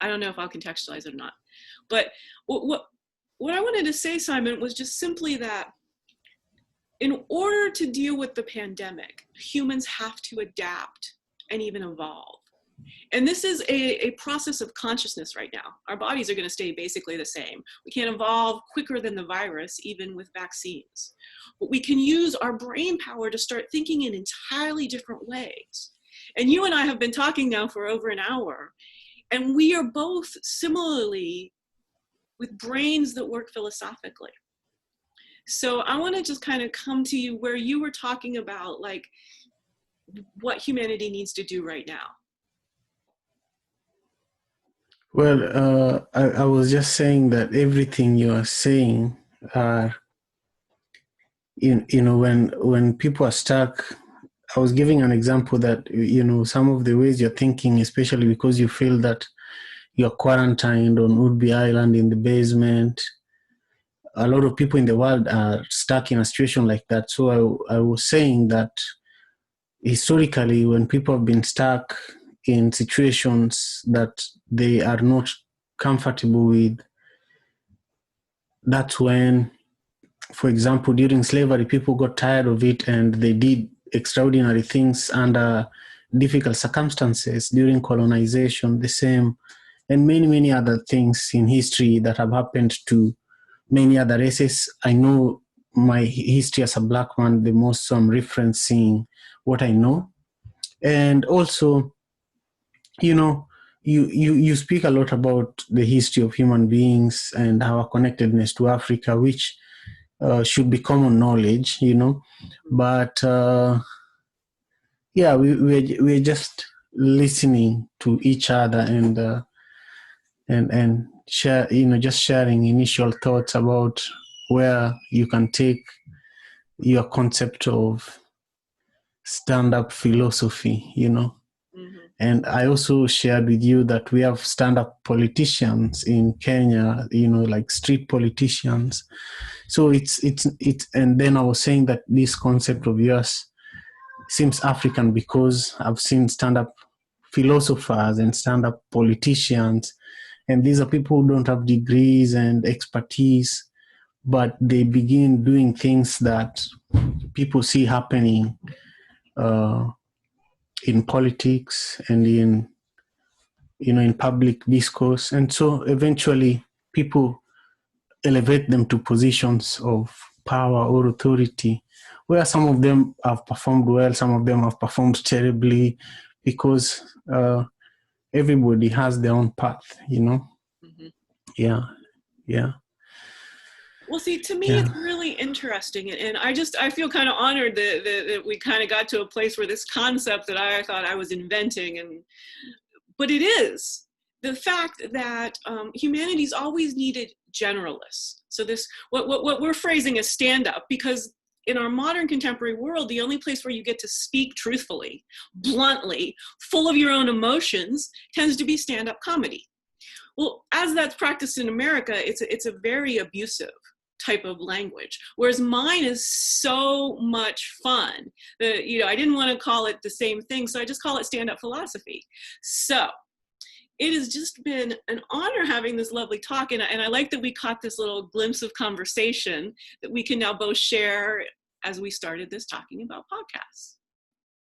I don't know if I'll contextualize it or not. But what I wanted to say, Simon, was just simply that in order to deal with the pandemic, humans have to adapt and even evolve. And this is a process of consciousness right now. Our bodies are going to stay basically the same. We can't evolve quicker than the virus, even with vaccines. But we can use our brain power to start thinking in entirely different ways. And you and I have been talking now for over an hour, and we are both similarly with brains that work philosophically. So I want to just kind of come to you where you were talking about like what humanity needs to do right now. Well, I was just saying that everything you are saying are, when people are stuck, I was giving an example that, some of the ways you're thinking, especially because you feel that you're quarantined on Woodby Island in the basement. A lot of people in the world are stuck in a situation like that. So I was saying that historically, when people have been stuck in situations that they are not comfortable with, that's when, for example, during slavery, people got tired of it and they did extraordinary things under difficult circumstances. During colonization, the same, and many, many other things in history that have happened to many other races. I know my history as a Black man the most, so I'm referencing what I know. And also, you speak a lot about the history of human beings and our connectedness to Africa, which should be common knowledge, But we're just listening to each other and share, just sharing initial thoughts about where you can take your concept of stand-up philosophy, Mm-hmm. And I also shared with you that we have stand-up politicians in Kenya, like street politicians. So it's, and then I was saying that this concept of yours seems African because I've seen stand-up philosophers and stand-up politicians, and these are people who don't have degrees and expertise, but they begin doing things that people see happening in politics and in public discourse. And so eventually people elevate them to positions of power or authority, where some of them have performed well, some of them have performed terribly, because everybody has their own path, Mm-hmm. Yeah. Well, see, to me, it's really interesting. And I feel kind of honored that we kind of got to a place where this concept that I thought I was inventing, but it is the fact that humanity's always needed generalists. So this, what we're phrasing as stand-up, because in our modern contemporary world, the only place where you get to speak truthfully, bluntly, full of your own emotions, tends to be stand-up comedy. Well, as that's practiced in America, it's a very abusive type of language, whereas mine is so much fun that, I didn't want to call it the same thing, so I just call it stand-up philosophy. So it has just been an honor having this lovely talk, and I like that we caught this little glimpse of conversation that we can now both share as we started this talking about podcasts.